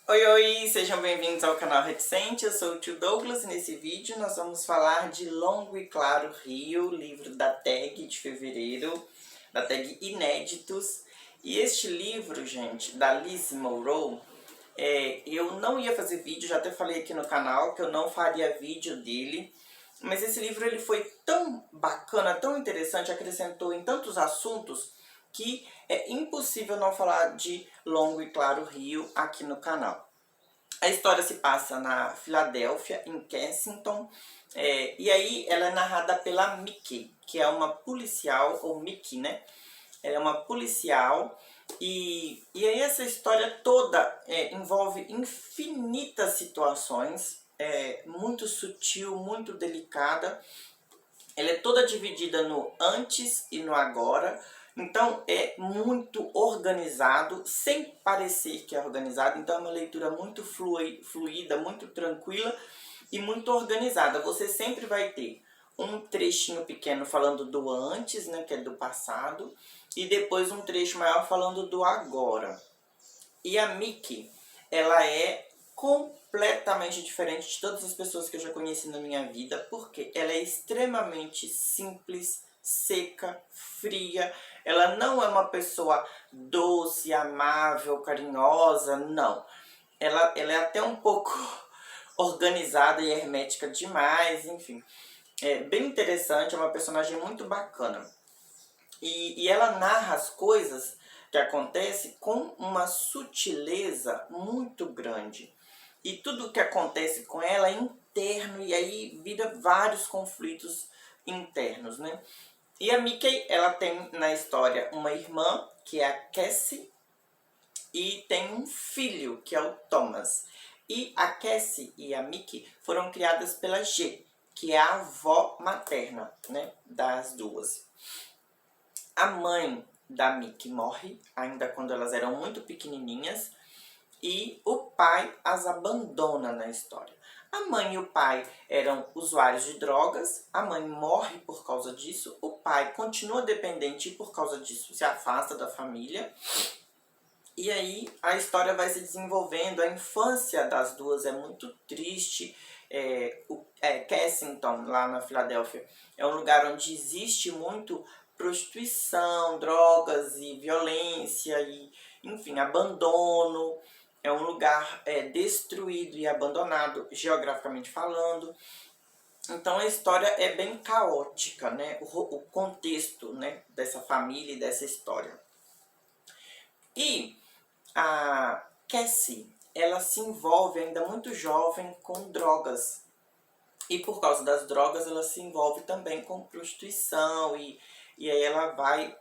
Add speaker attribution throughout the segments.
Speaker 1: Oi, oi! Sejam bem-vindos ao canal Reticente, eu sou o tio Douglas e nesse vídeo nós vamos falar de Longo e Claro Rio, livro da tag de fevereiro, da tag Inéditos. E este livro, gente, da Liz Monroe, eu não ia fazer vídeo, já até falei aqui no canal que eu não faria vídeo dele, mas esse livro ele foi tão bacana, tão interessante, acrescentou em tantos assuntos que é impossível não falar de Longo e Claro Rio aqui no canal. A história se passa na Filadélfia, em Kensington, e aí ela é narrada pela Mickey, que é uma policial, ou Mickey, né? Ela é uma policial, e aí essa história toda envolve infinitas situações, muito sutil, muito delicada. Ela é toda dividida no antes e no agora, então é muito organizado, sem parecer que é organizado. Então é uma leitura muito fluida, muito tranquila e muito organizada. Você sempre vai ter um trechinho pequeno falando do antes, né, que é do passado, e depois um trecho maior falando do agora. E a Mickey, ela é completamente diferente de todas as pessoas que eu já conheci na minha vida, porque ela é extremamente simples, seca, fria. Ela não é uma pessoa doce, amável, carinhosa, não. Ela é até um pouco organizada e hermética demais, enfim. É bem interessante, é uma personagem muito bacana. E ela narra as coisas que acontecem com uma sutileza muito grande. E tudo que acontece com ela é interno, e aí vira vários conflitos internos, né? E a Mickey, ela tem na história uma irmã, que é a Cassie, e tem um filho, que é o Thomas. E a Cassie e a Mickey foram criadas pela G, que é a avó materna, né, das duas. A mãe da Mickey morre, ainda quando elas eram muito pequenininhas, e o pai as abandona na história. A mãe e o pai eram usuários de drogas, a mãe morre por causa disso, o pai continua dependente e por causa disso se afasta da família. E aí a história vai se desenvolvendo, a infância das duas é muito triste. Kensington, lá na Filadélfia, é um lugar onde existe muito prostituição, drogas e violência, e enfim, abandono. É um lugar destruído e abandonado, geograficamente falando. Então a história é bem caótica, né? O contexto, né, dessa família e dessa história. E a Cassie, ela se envolve ainda muito jovem com drogas. E por causa das drogas ela se envolve também com prostituição. E aí ela vai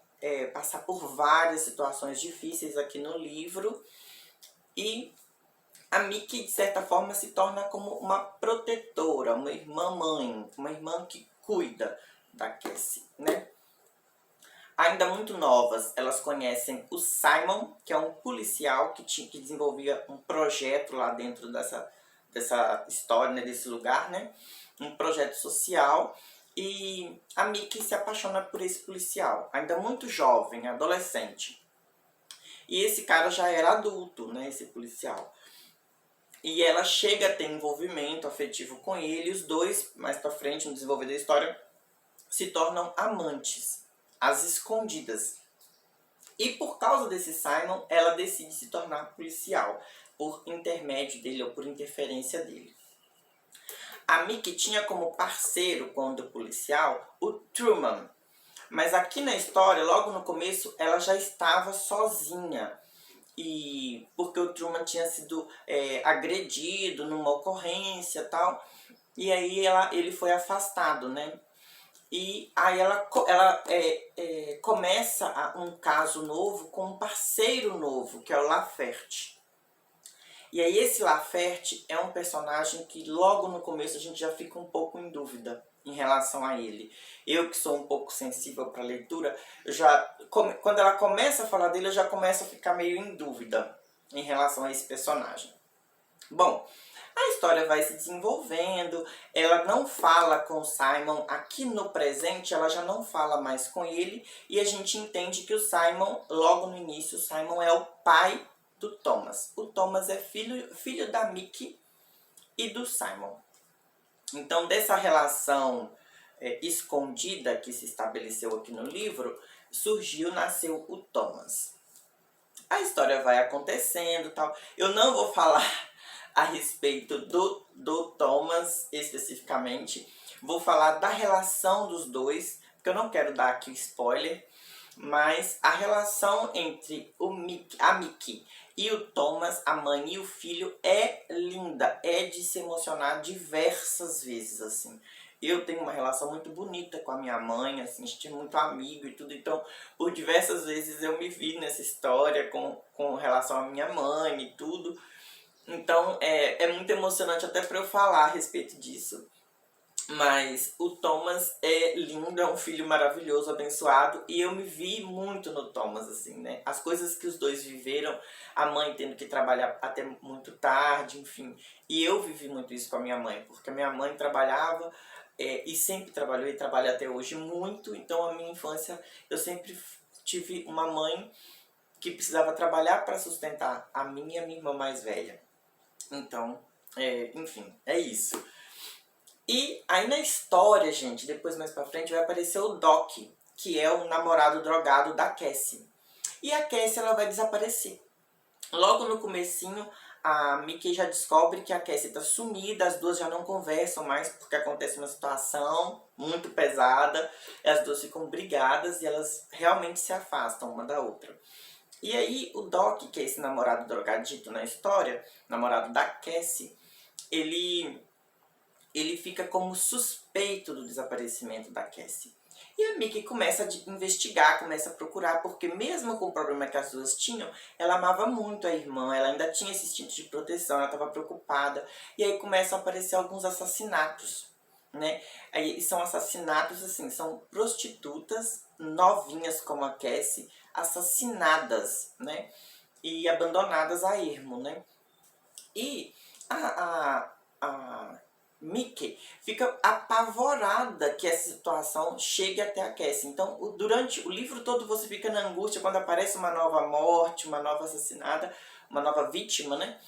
Speaker 1: passar por várias situações difíceis aqui no livro. E a Mickey, de certa forma, se torna como uma protetora, uma irmã-mãe, uma irmã que cuida da Cassie, né? Ainda muito novas, elas conhecem o Simon, que é um policial que desenvolvia um projeto lá dentro dessa história, né, desse lugar, né? Um projeto social. E a Mickey se apaixona por esse policial, ainda muito jovem, adolescente. E esse cara já era adulto, né, esse policial. E ela chega a ter envolvimento afetivo com ele, e os dois, mais pra frente, no desenvolver da história, se tornam amantes, às escondidas. E por causa desse Simon, ela decide se tornar policial, por intermédio dele ou por interferência dele. A Mickey tinha como parceiro, quando policial, o Truman. Mas aqui na história, logo no começo, ela já estava sozinha. E porque o Truman tinha sido agredido numa ocorrência e tal. E aí ele foi afastado, né? E aí ela começa um caso novo com um parceiro novo, que é o Laferte. E aí esse Laferte é um personagem que logo no começo a gente já fica um pouco em dúvida em relação a ele. Eu que sou um pouco sensível para a leitura, quando ela começa a falar dele, eu já começo a ficar meio em dúvida em relação a esse personagem. Bom, a história vai se desenvolvendo, ela não fala com o Simon, aqui no presente ela já não fala mais com ele, e a gente entende que o Simon, logo no início, o Simon é o pai do Thomas. O Thomas é filho da Mickey e do Simon. Então, dessa relação escondida que se estabeleceu aqui no livro, nasceu o Thomas. A história vai acontecendo, tal. Eu não vou falar a respeito do Thomas especificamente. Vou falar da relação dos dois, porque eu não quero dar aqui spoiler. Mas a relação entre a Mickey e o Thomas, a mãe e o filho, é linda. É de se emocionar diversas vezes, assim. Eu tenho uma relação muito bonita com a minha mãe, assim, a gente é muito amigo e tudo. Então, por diversas vezes eu me vi nessa história com relação à minha mãe e tudo. Então, é muito emocionante até para eu falar a respeito disso. Mas o Thomas é lindo, é um filho maravilhoso, abençoado. E eu me vi muito no Thomas, assim, né? As coisas que os dois viveram, a mãe tendo que trabalhar até muito tarde, enfim. E eu vivi muito isso com a minha mãe, porque a minha mãe trabalhava e sempre trabalhou e trabalha até hoje muito. Então a minha infância, eu sempre tive uma mãe que precisava trabalhar para sustentar a minha irmã mais velha. Então, enfim, é isso. E aí na história, gente, depois mais pra frente vai aparecer o Doc, que é o namorado drogado da Cassie. E a Cassie, ela vai desaparecer. Logo no comecinho, a Mickey já descobre que a Cassie tá sumida, as duas já não conversam mais porque acontece uma situação muito pesada. As duas ficam brigadas e elas realmente se afastam uma da outra. E aí o Doc, que é esse namorado drogadito na história, namorado da Cassie, ele fica como suspeito do desaparecimento da Cassie. E a Mickey começa a investigar, começa a procurar, porque mesmo com o problema que as duas tinham, ela amava muito a irmã, ela ainda tinha esse instinto de proteção, ela estava preocupada. E aí começam a aparecer alguns assassinatos, né? Aí são assassinatos, assim, são prostitutas novinhas como a Cassie, assassinadas, né? E abandonadas a ermo, né? E a Mickey fica apavorada que essa situação chegue até a Cassie. Então, durante o livro todo você fica na angústia quando aparece uma nova morte, uma nova assassinada, uma nova vítima, né?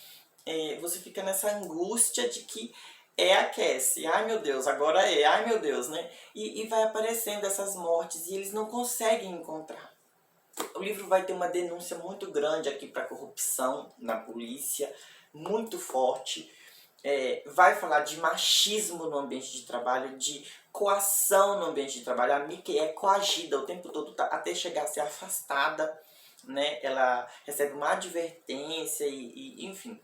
Speaker 1: Você fica nessa angústia de que é a Cassie. Ai meu Deus, agora é. Ai meu Deus, né? E vai aparecendo essas mortes e eles não conseguem encontrar. O livro vai ter uma denúncia muito grande aqui para corrupção na polícia, muito forte. Vai falar de machismo no ambiente de trabalho, de coação no ambiente de trabalho. A Mickey é coagida o tempo todo até chegar a ser afastada, né? Ela recebe uma advertência e enfim.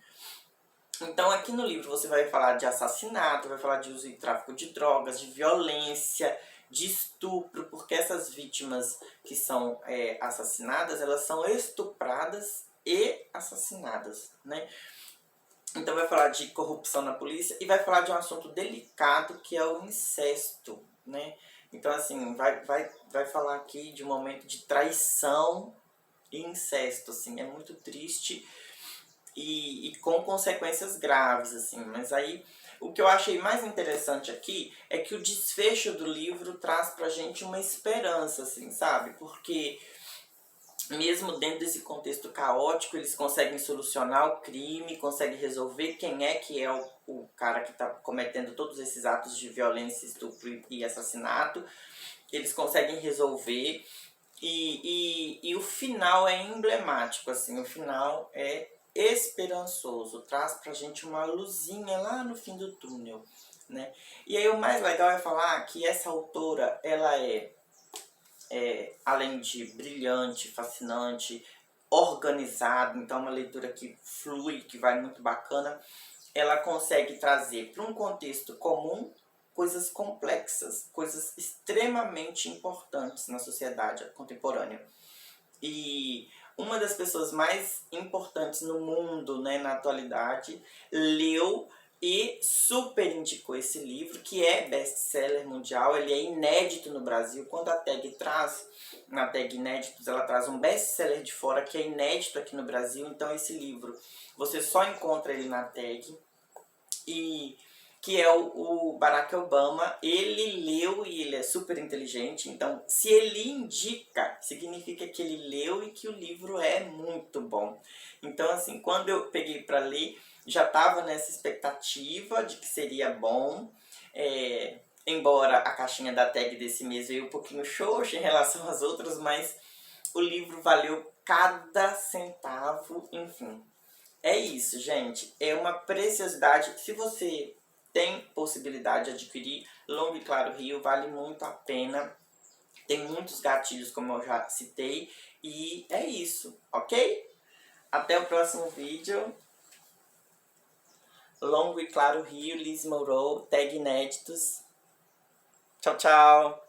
Speaker 1: Então aqui no livro você vai falar de assassinato, vai falar de uso e tráfico de drogas, de violência, de estupro, porque essas vítimas que são assassinadas, elas são estupradas e assassinadas, né? Então vai falar de corrupção na polícia e vai falar de um assunto delicado que é o incesto, né? Então assim, vai falar aqui de um momento de traição e incesto, assim, é muito triste e com consequências graves, assim. Mas aí, o que eu achei mais interessante aqui é que o desfecho do livro traz pra gente uma esperança, assim, sabe? Porque mesmo dentro desse contexto caótico, eles conseguem solucionar o crime, conseguem resolver quem é que é o cara que está cometendo todos esses atos de violência, estupro e assassinato. Eles conseguem resolver e o final é emblemático, assim, o final é esperançoso, traz pra gente uma luzinha lá no fim do túnel, né? E aí o mais legal é falar que essa autora, ela além de brilhante, fascinante, organizada, então uma leitura que flui, que vai muito bacana, ela consegue trazer para um contexto comum coisas complexas, coisas extremamente importantes na sociedade contemporânea. E uma das pessoas mais importantes no mundo, né, na atualidade, leu e super indicou esse livro, que é best-seller mundial. Ele é inédito no Brasil. Quando a tag traz, na tag inéditos, ela traz um best-seller de fora que é inédito aqui no Brasil. Então esse livro, você só encontra ele na tag. E que é o Barack Obama. Ele leu e ele é super inteligente, então se ele indica, significa que ele leu e que o livro é muito bom. Então assim, quando eu peguei para ler, já estava nessa expectativa de que seria bom, embora a caixinha da tag desse mês veio um pouquinho xoxa em relação às outras, mas o livro valeu cada centavo, enfim. É isso, gente. É uma preciosidade. Se você tem possibilidade de adquirir, Longo e Claro Rio vale muito a pena. Tem muitos gatilhos, como eu já citei. E é isso, ok? Até o próximo vídeo. Longo e Claro Rio, Liz Moreau, tag inéditos. Tchau, tchau!